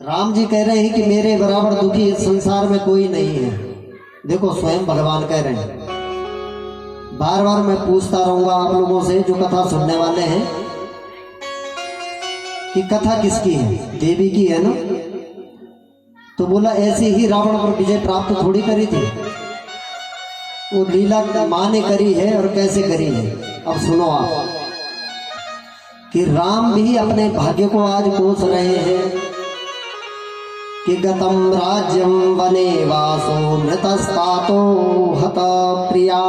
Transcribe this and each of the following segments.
राम जी कह रहे हैं कि मेरे बराबर दुखी इस संसार में कोई नहीं है। देखो स्वयं भगवान कह रहे हैं। बार बार मैं पूछता रहूंगा आप लोगों से जो कथा सुनने वाले हैं कि कथा किसकी है? देवी की है ना। तो बोला ऐसे ही रावण पर विजय प्राप्त थोड़ी करी थी, वो लीला मां ने करी है। और कैसे करी है अब सुनो आप, कि राम भी अपने भाग्य को आज कोस रहे हैं कि गतम राज्यम वने वासो मृतस्तातो हत प्रिया।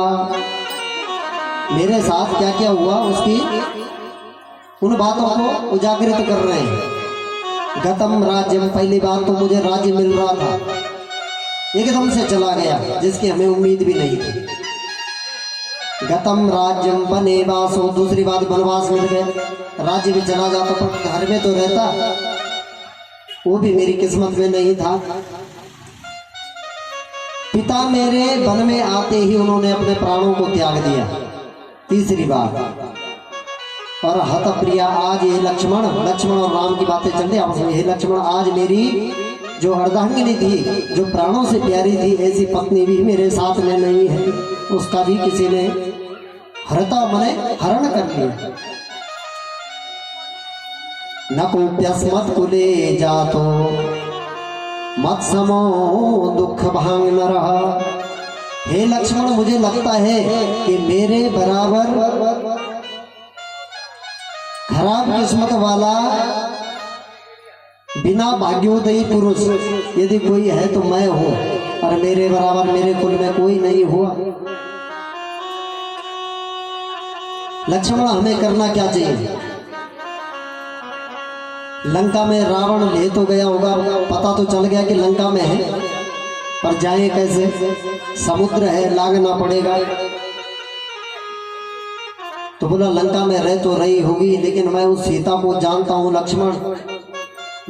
मेरे साथ क्या क्या हुआ उसकी उन बातों को उजागरित कर रहे हैं। गतम राज्यम, पहली बात तो मुझे राज्य मिल रहा था, एकदम से चला गया जिसकी हमें उम्मीद भी नहीं थी। गतम राज्यम वने वासो, दूसरी बात वनवास मिल गए, राज्य भी चला जाता पर घर में तो रहता, वो भी मेरी किस्मत में नहीं था। पिता मेरे वन में आते ही उन्होंने अपने प्राणों को त्याग दिया, तीसरी बात। और हत प्रिया, आज ये लक्ष्मण और राम की बातें चल रही आपस में। ये लक्ष्मण, आज मेरी जो अर्धांगिनी थी, जो प्राणों से प्यारी थी, ऐसी पत्नी भी मेरे साथ में नहीं है, उसका भी किसी ने हरता मने हरण कर लिया। न कोप्यस्मत् कुले जातो मत समो दुख भांग न रहा। हे लक्ष्मण, मुझे लगता है कि मेरे बराबर खराब किस्मत वाला बिना भाग्योदयी पुरुष यदि कोई है तो मैं हूं, और मेरे बराबर मेरे कुल में कोई नहीं हुआ। लक्ष्मण, हमें करना क्या चाहिए? लंका में रावण ले तो गया होगा, पता तो चल गया कि लंका में है, पर जाए कैसे? समुद्र है, लागना पड़ेगा। तो बोला लंका में रह तो रही होगी, लेकिन मैं उस सीता को जानता हूं लक्ष्मण,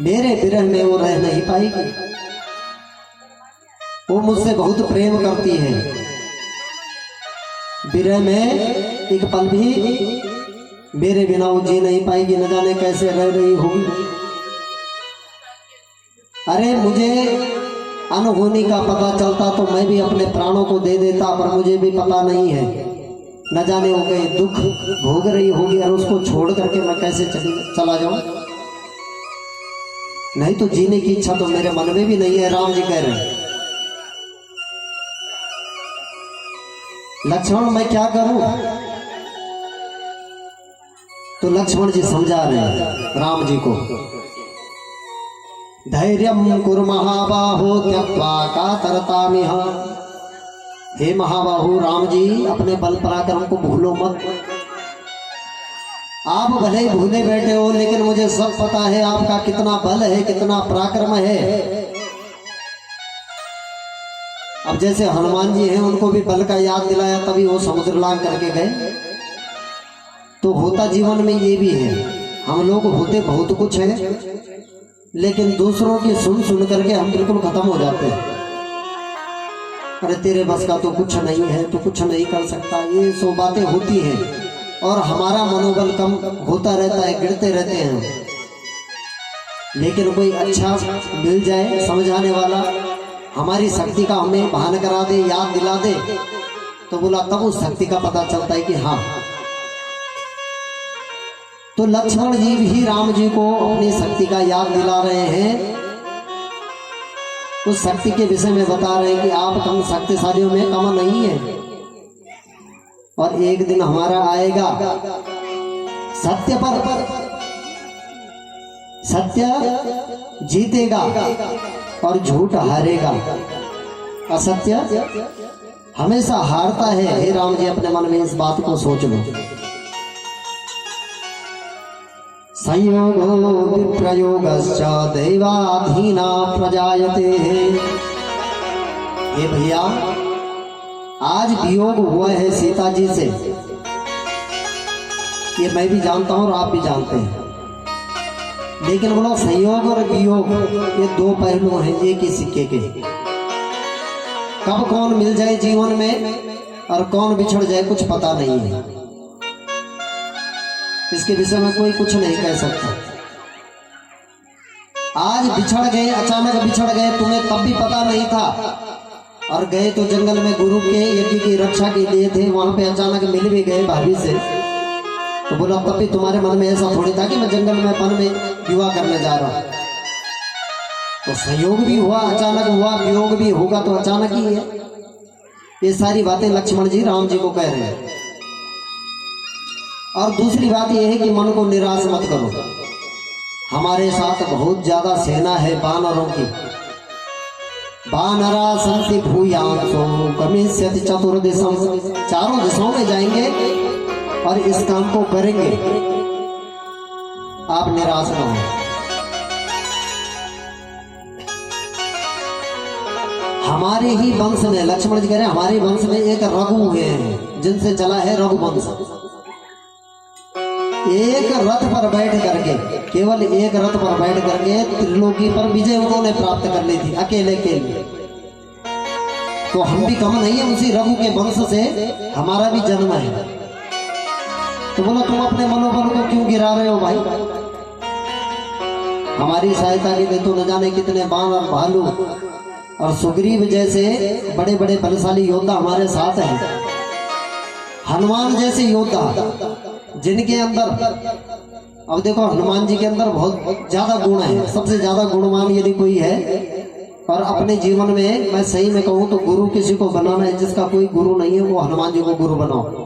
मेरे विरह में वो रह नहीं पाएगी। वो मुझसे बहुत प्रेम करती है, विरह में एक पल भी मेरे बिना वो जी नहीं पाएगी, न जाने कैसे रह रही होगी। अरे मुझे अनहोनी का पता चलता तो मैं भी अपने प्राणों को दे देता, पर मुझे भी पता नहीं है, न जाने वो कहीं दुख भोग रही होगी, और उसको छोड़ करके मैं कैसे चला जाऊं? नहीं तो जीने की इच्छा तो मेरे मन में भी नहीं है। राम जी कह रहे हैं लक्ष्मण, मैं क्या करूं? तो लक्ष्मण जी समझा रहे हैं राम जी को, धैर्यं कुरु महाबाहो त्यक्त्वा कातरतामिह। हे महाबाहु राम जी, अपने बल पराक्रम को भूलो मत। आप भले ही भूले बैठे हो, लेकिन मुझे सब पता है आपका कितना बल है, कितना पराक्रम है। अब जैसे हनुमान जी हैं, उनको भी बल का याद दिलाया, तभी वो समुद्र लांग करके गए। तो होता जीवन में ये भी है, हम लोग होते बहुत कुछ है, लेकिन दूसरों की सुन सुन करके हम बिल्कुल खत्म हो जाते हैं। अरे तेरे बस का तो कुछ नहीं है, तो कुछ नहीं कर सकता, ये सो बातें होती हैं, और हमारा मनोबल कम होता रहता है, गिरते रहते हैं। लेकिन कोई अच्छा मिल जाए समझाने वाला, हमारी शक्ति का हमें भान करा दे, याद दिला दे, तो बोला तब उस शक्ति का पता चलता है कि हाँ। तो लक्ष्मण जी भी राम जी को अपनी शक्ति का याद दिला रहे हैं, उस शक्ति के विषय में बता रहे हैं कि आप कम शक्तिशालियों में कम नहीं है, और एक दिन हमारा आएगा, सत्य पर सत्य जीतेगा और झूठ हारेगा। असत्य हमेशा हारता है। हे राम जी, अपने मन में इस बात को सोच लो। संयोगो विप्रयोगश्च दैवाधीना प्रजायते। ये भैया, आज वियोग हुआ है सीता जी से, ये मैं भी जानता हूं और आप भी जानते हैं, लेकिन बोला संयोग और वियोग ये दो पहलू हैं एक ही सिक्के के। कब कौन मिल जाए जीवन में और कौन बिछड़ जाए कुछ पता नहीं है, इसके विषय में कोई कुछ नहीं कह सकता। आज बिछड़ गए, अचानक बिछड़ गए, तुम्हें तब भी पता नहीं था, और गए तो जंगल में गुरु के यज्ञ की रक्षा के लिए थे, वहां पे अचानक मिल भी गए भाभी से, तो बोला तब भी तुम्हारे मन में ऐसा थोड़ी था कि मैं जंगल में वन में विवाह करने जा रहा हूं। तो संयोग भी हुआ, अचानक हुआ, वियोग भी होगा तो अचानक ही है। ये सारी बातें लक्ष्मण जी राम जी को कह रहे हैं। और दूसरी बात यह है कि मन को निराश मत करो। हमारे साथ बहुत ज्यादा सेना है वानरों की। वानरा संति भूयांसो गमिष्यति चतुर्दिशम, चारों दिशाओं में जाएंगे और इस काम को करेंगे। आप निराश न हो। हमारे ही वंश में, लक्ष्मण जी कह रहे हैं, हमारे वंश में एक रघु हुए हैं जिनसे चला है रघुवंश। एक रथ पर बैठ करके, केवल एक रथ पर बैठ करके त्रिलोकी पर विजय उन्होंने प्राप्त कर ली थी अकेले के लिए। तो हम भी कम नहीं है, उसी रघु के वंश से हमारा भी जन्म है। तो बोला तुम अपने मनोबल को क्यों गिरा रहे हो भाई? हमारी सहायता के लिए तो न जाने कितने बानर, भालू और सुग्रीव जैसे बड़े बड़े बलशाली योद्धा हमारे साथ हैं। हनुमान जैसे योद्धा जिनके अंदर, अब देखो हनुमान जी के अंदर बहुत ज्यादा गुण है, सबसे ज्यादा गुणवान यदि कोई है। और अपने जीवन में मैं सही में कहूं तो गुरु किसी को बनाना है, जिसका कोई गुरु नहीं है वो हनुमान जी को गुरु बनाओ।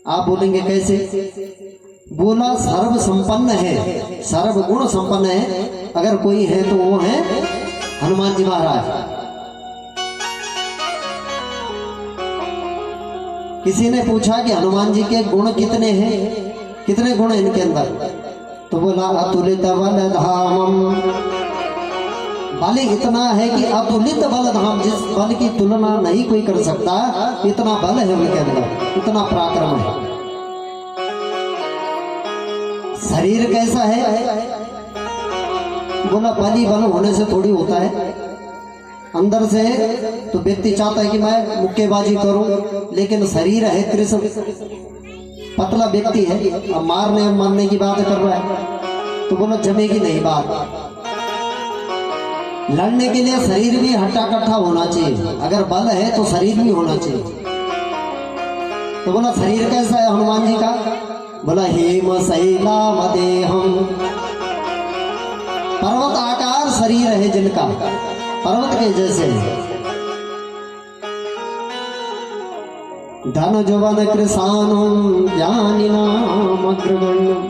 आप बोलेंगे कैसे? बोला सर्व संपन्न है, सर्व गुण संपन्न है, अगर कोई है तो वो है हनुमान जी महाराज। किसी ने पूछा कि हनुमान जी के गुण कितने हैं, कितने गुण हैं इनके अंदर? तो बोला अतुलित बल धामम, बल इतना है कि अतुलित बल धाम, जिस बल की तुलना नहीं कोई कर सकता, इतना बल है उनके अंदर, इतना पराक्रम है। शरीर कैसा है? बोला बली बल होने से थोड़ी होता है। अंदर से तो व्यक्ति चाहता है कि मैं मुक्केबाजी करूं, लेकिन शरीर है कृष्ण, पतला व्यक्ति है, अब मारने मारने की बात कर रहा है, तो बोला जमेगी नहीं बात। लड़ने के लिए शरीर भी हट्टा कट्ठा होना चाहिए, अगर बल है तो शरीर भी होना चाहिए। तो बोला शरीर कैसा है हनुमान जी का? बोला हेम शैला वदेहम, पर्वत आकार शरीर है जिनका, पर्वत के जैसे। धन जवन कृषाणम ज्ञानिनाम अग्रगण्यम,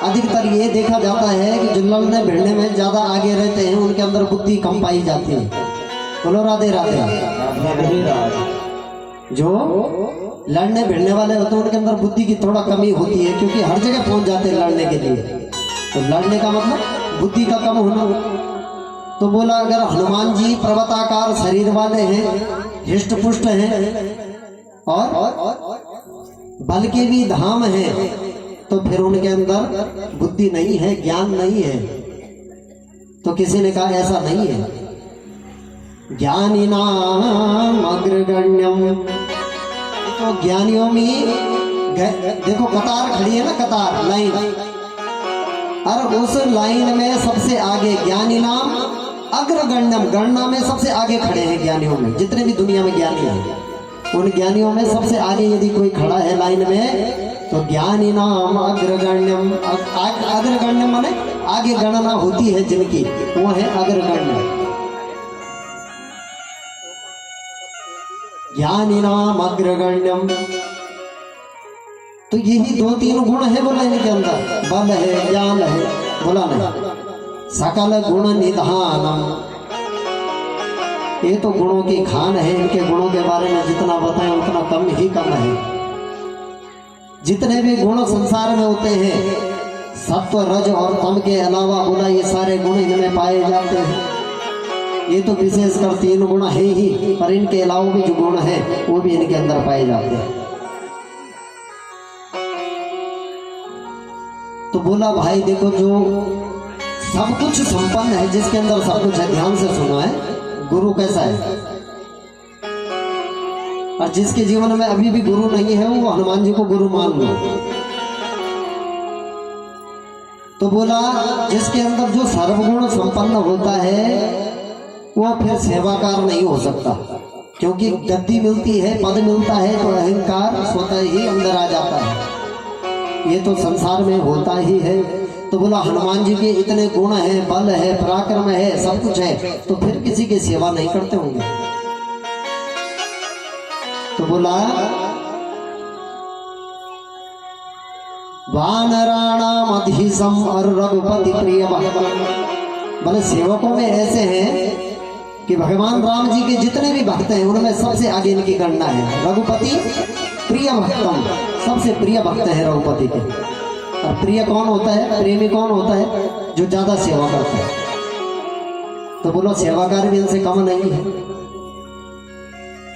अधिकतर ये देखा जाता है कि जो लड़ने भिड़ने में ज्यादा आगे रहते हैं उनके अंदर बुद्धि कम पाई जाती है। बोलो राधे राधे। जो लड़ने भिड़ने वाले होते हैं उनके अंदर बुद्धि की थोड़ा कमी होती है, क्योंकि हर जगह पहुंच जाते हैं लड़ने के लिए। तो लड़ने का मतलब बुद्धि का कम होना। तो बोला अगर हनुमान जी पर्वताकार शरीर वाले हैं, हिष्ट पुष्ट हैं और बल के भी धाम हैं, तो फिर उनके अंदर बुद्धि नहीं है, ज्ञान नहीं है। तो किसी ने कहा ऐसा नहीं है, ज्ञानिनाम अग्रगण्यम। तो ज्ञानियों में देखो कतार खड़ी है ना, कतार लाइन, और उस लाइन में सबसे आगे ज्ञानिनाम अग्रगण्यम, गणना में सबसे आगे खड़े हैं ज्ञानियों में। जितने भी दुनिया में ज्ञानी हैं उन ज्ञानियों में सबसे आगे यदि कोई खड़ा है लाइन में, तो ज्ञानिनाम अग्रगण्यम। अग्रगण्यम माने आगे गणना होती है जिनकी, वो है अग्रगण्य। ज्ञानिनाम अग्रगण्यम। तो यही दो तीन गुण है बोला इनके अंदर, बल है, ज्ञान है, बोला नहीं सकल गुण निधानम। ये तो गुणों की खान है, इनके गुणों के बारे में जितना बताएं उतना कम ही कम है। जितने भी गुण संसार में होते हैं, सत्व रज और तम के अलावा बोला ये सारे गुण इनमें पाए जाते हैं। ये तो विशेषकर तीन गुण है ही, पर इनके अलावा भी जो गुण है वो भी इनके अंदर पाए जाते हैं। तो बोला भाई देखो जो सब कुछ संपन्न है, जिसके अंदर सब कुछ है, ध्यान से सुनो है, गुरु कैसा है? और जिसके जीवन में अभी भी गुरु नहीं है वो हनुमान जी को गुरु मान लो। तो बोला जिसके अंदर जो सर्वगुण संपन्न होता है वो फिर सेवाकार नहीं हो सकता, क्योंकि गद्दी मिलती है, पद मिलता है तो अहंकार स्वतः ही अंदर आ जाता है। ये तो संसार में होता ही है। तो बोला हनुमान जी के इतने गुण हैं, बल है, पराक्रम है, सब कुछ है, तो फिर किसी की सेवा नहीं करते होंगे। तो बोला वानराणाम अधिसम और रघुपति प्रिय भक्त। बोले सेवकों में ऐसे हैं कि भगवान राम जी के जितने भी भक्त हैं उनमें सबसे आगे इनकी गणना है। रघुपति प्रिय भक्तम, सबसे प्रिय भक्त है रघुपति के। और प्रिय कौन होता है, प्रेमी कौन होता है, जो ज्यादा सेवा करता है। तो बोलो सेवाकार भी इनसे कम नहीं है।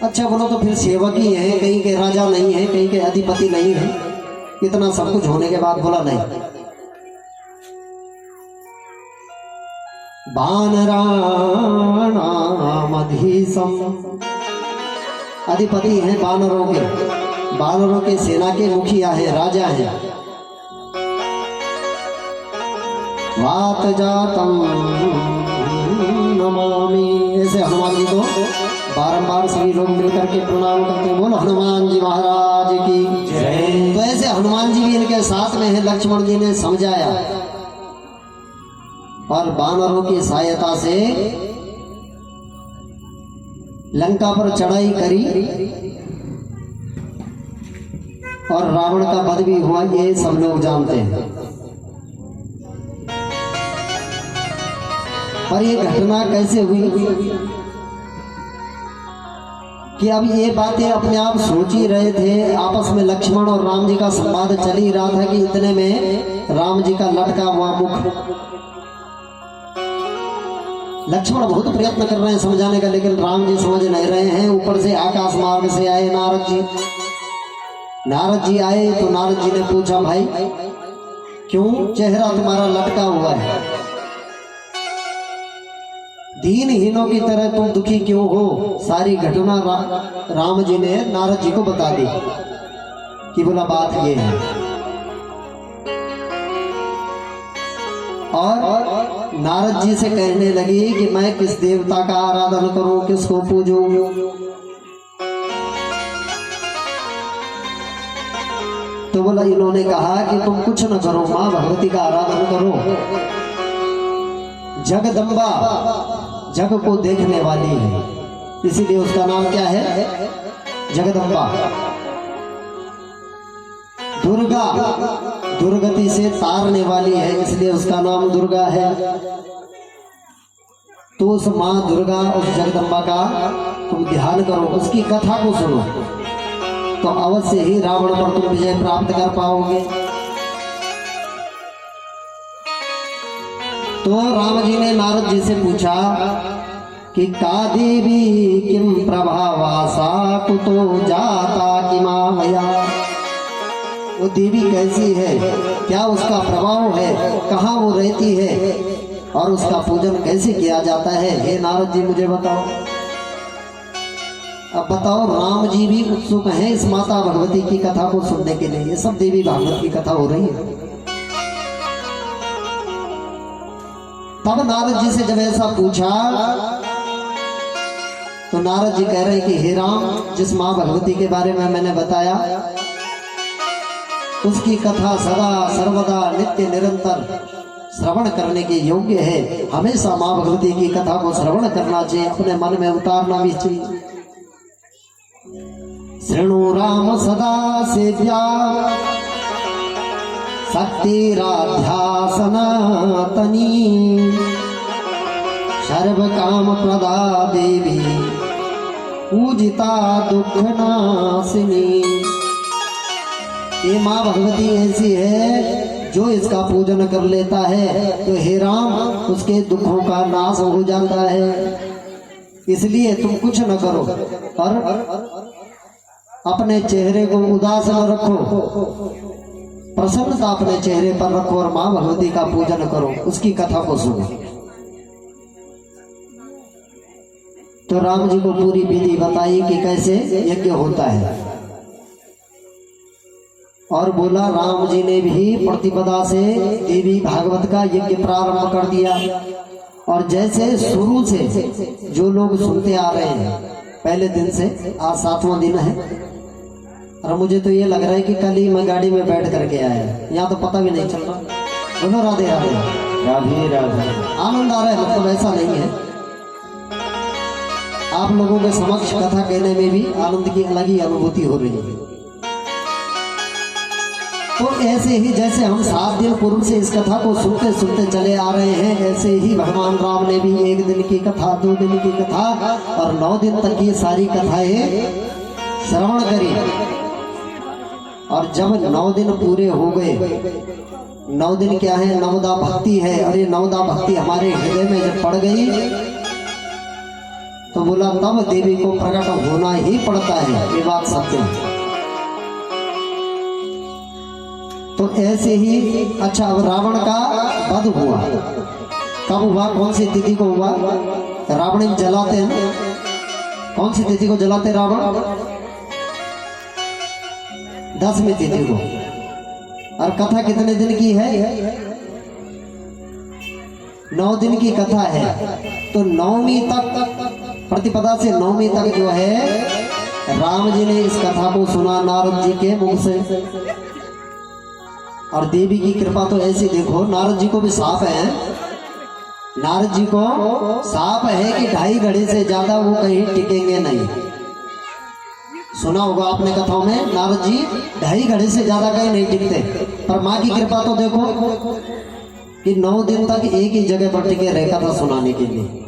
अच्छा बोलो तो फिर सेवक ही है, कहीं के राजा नहीं है, कहीं के अधिपति नहीं है। इतना सब कुछ होने के बाद बोला नहीं, वानराणाम अधिसम, अधिपति हैं बानरों के, बानरों के सेना के मुखिया है, राजा है। वात जातम नमामि, ऐसे हनुमान जी को बारंबार सभी लोग मिलकर के प्रणाम करते हैं। बोलो हनुमान जी महाराज की जय। तो ऐसे हनुमान जी भी इनके साथ में है। लक्ष्मण जी ने समझाया और वानरों की सहायता से लंका पर चढ़ाई करी और रावण का वध भी हुआ, ये सब लोग जानते हैं। और ये घटना कैसे हुई कि अब ये बातें अपने आप सोच ही रहे थे। आपस में लक्ष्मण और राम जी का संवाद चल ही रहा था कि इतने में राम जी का लटका हुआ मुख। लक्ष्मण बहुत प्रयत्न कर रहे हैं समझाने का, लेकिन राम जी समझ नहीं रहे हैं। ऊपर से आकाश मार्ग से आए नारद जी। नारद जी आए तो नारद जी ने पूछा, भाई क्यों चेहरा तुम्हारा लटका हुआ है, दीनहीनों की तरह तुम दुखी क्यों हो। सारी घटना राम जी ने नारद जी को बता दी कि बोला बात ये है। और नारद जी से कहने लगी कि मैं किस देवता का आराधन करूं, किसको पूजूं। तो बोला इन्होंने कहा कि तुम कुछ न करो, माँ भगवती का आराधन करो। जगदम्बा जग को देखने वाली है, इसीलिए उसका नाम क्या है, जगदम्बा। दुर्गा दुर्गति से तारने वाली है, इसलिए उसका नाम दुर्गा है। तो उस माँ दुर्गा, उस जगदम्बा का तुम ध्यान करो, उसकी कथा को सुनो, तो अवश्य ही रावण पर तुम विजय प्राप्त कर पाओगे। तो राम जी ने नारद जी से पूछा कि का देवी किम प्रभावासा कुतो जाता किमावया। वो देवी कैसी है, क्या उसका प्रभाव है, कहाँ वो रहती है और उसका पूजन कैसे किया जाता है, हे नारद जी मुझे बताओ। अब बताओ, राम जी भी उत्सुक हैं इस माता भगवती की कथा को सुनने के लिए। ये सब देवी भागवत की कथा हो रही है। तब नारद जी से जब ऐसा पूछा तो नारद जी कह रहे हैं कि हे राम, जिस माँ भगवती के बारे में मैंने बताया उसकी कथा सदा सर्वदा नित्य निरंतर श्रवण करने के योग्य है। हमेशा माँ भगवती की कथा को श्रवण करना चाहिए, अपने मन में उतारना भी चाहिए। शृणु राम सदा सेव्या शक्तिराध्या सनातनी सर्व काम प्रदा देवी पूजिता दुख नाशिनी। ये माँ भगवती ऐसी है जो इसका पूजन कर लेता है तो हे राम उसके दुखों का नाश हो जाता है। इसलिए तुम कुछ न करो और अपने चेहरे को उदास न रखो, प्रसन्नता अपने चेहरे पर रखो और माँ भगवती का पूजन करो, उसकी कथा को सुनो। तो राम जी को पूरी विधि बताई कि कैसे यज्ञ होता है। और बोला राम जी ने भी प्रतिपदा से देवी भागवत का यज्ञ प्रारंभ कर दिया। और जैसे शुरू से जो लोग सुनते आ रहे हैं पहले दिन से, आज 7वां दिन है, और मुझे तो ये लग रहा है कि कल ही मैं गाड़ी में बैठ करके आया, यहाँ तो पता भी नहीं चल रहा। बोलो राधे राधे राधे राधे। आनंद आ रहा है, मतलब ऐसा नहीं है, आप लोगों के समक्ष कथा कहने में भी आनंद की अलग ही अनुभूति हो रही है। तो ऐसे ही जैसे हम 7 दिन पूर्व से इस कथा को सुनते सुनते चले आ रहे हैं, ऐसे ही भगवान राम ने भी 1 दिन की कथा, 2 दिन की कथा और 9 दिन तक की सारी कथाएं श्रवण करी। और जब 9 दिन पूरे हो गए, 9 दिन क्या है, नवदा भक्ति है, और ये नवदा भक्ति हमारे हृदय में जब पड़ गई तो बोला तब देवी को प्रकट होना ही पड़ता है, ये बात सत्य है। तो ऐसे ही अच्छा, अब रावण का वध हुआ, कब हुआ, कौन सी तिथि को हुआ? रावण जलाते हैं, कौन सी तिथि को जलाते रावण? 10वीं तिथि को। और कथा कितने दिन की है? 9 दिन की कथा है। तो 9वीं तक, प्रतिपदा से 9वीं तक जो है राम जी ने इस कथा को सुना नारद जी के मुख से। और देवी की कृपा तो ऐसी देखो, नारद जी को भी साफ है, नारद जी को साफ है कि 2.5 घड़ी से ज्यादा वो कहीं टिकेंगे नहीं। सुना होगा आपने कथाओं में, नारद जी 2.5 घड़ी से ज्यादा कहीं नहीं टिकते। पर माँ की कृपा तो देखो कि 9 दिन तक एक ही जगह पर टिके रहे कथा सुनाने के लिए।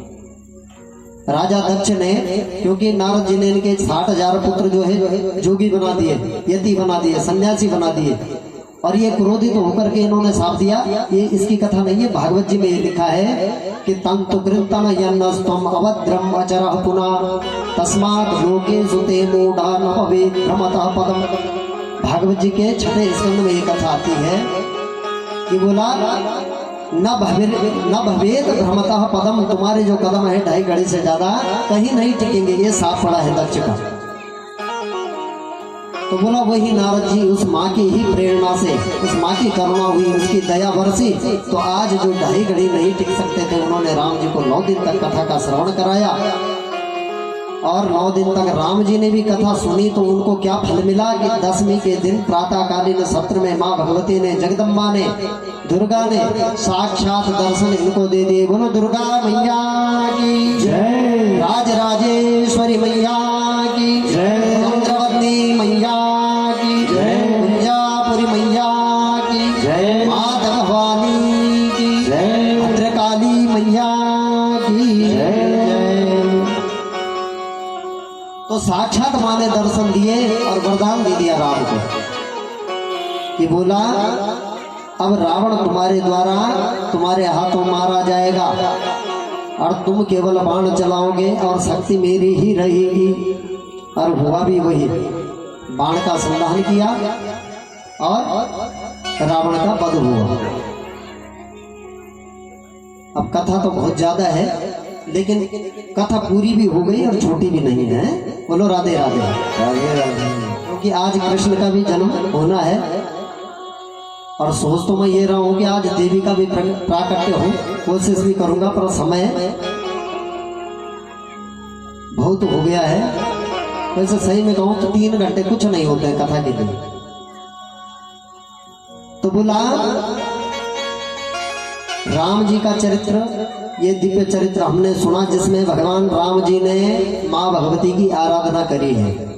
राजा दक्ष ने, क्योंकि नारद जी ने इनके 60,000 पुत्र जो है जोगी बना दिए, यति बना दिए, सन्यासी बना दिए, और ये क्रोधित होकर के इन्होंने साफ दिया, ये इसकी कथा नहीं है, भागवत जी में ये लिखा है कि तंतु कृतन यन्नस्तम अभद्रम अचरः पुनः तस्मात् लोके सुते मूढ़ा न भवेत् भ्रमतः पदम। भागवत जी के 6वें स्कंद में ये कथा आती है कि बोला न भवेत् भ्रमतः पदम, तुम्हारे जो कदम है 2.5 घड़ी से ज्यादा कहीं नहीं टिकेंगे, ये साफ पड़ा है दक्ष का। तो बोला वही नारद जी उस माँ की ही प्रेरणा से, उस माँ की करुणा हुई, उसकी दया बरसी, तो आज जो 2.5 घड़ी नहीं टिक सकते थे, उन्होंने राम जी को 9 दिन तक कथा का श्रवण कराया। और 9 दिन तक राम जी ने भी कथा सुनी, तो उनको क्या फल मिला कि 10वीं के दिन प्रातःकालीन सत्र में माँ भगवती ने, जगदम्बा ने, दुर्गा ने साक्षात दर्शन इनको दे दिए। बोलो दुर्गा मैया की जय, राजराजेश्वरी मैया की जय, चंद्रवती मैया की जय, कुंजापुरी मैया की जय, माता भवानी की जय, भद्रकाली मैया की जय। तो साक्षात माँ ने दर्शन दिए और वरदान दे दिया राम को कि बोला अब रावण तुम्हारे द्वारा, तुम्हारे हाथों मारा जाएगा, और तुम केवल बाण चलाओगे और शक्ति मेरी ही रहेगी। और हुआ भी वही, बाण का संधान किया और रावण का वध हुआ। अब कथा तो बहुत ज्यादा है, लेकिन कथा पूरी भी हो गई और छोटी भी नहीं है। बोलो राधे राधे राधे राधे। क्योंकि आज कृष्ण का भी जन्म होना है, और सोच तो मैं ये रहा हूँ कि आज देवी का भी प्राकट्य हो, कोशिश भी करूंगा, पर समय बहुत हो गया है। वैसे सही में कहूँ तो 3 घंटे कुछ नहीं होते कथा के लिए। तो बोला राम जी का चरित्र, ये दिव्य चरित्र हमने सुना जिसमें भगवान राम जी ने माँ भगवती की आराधना करी है।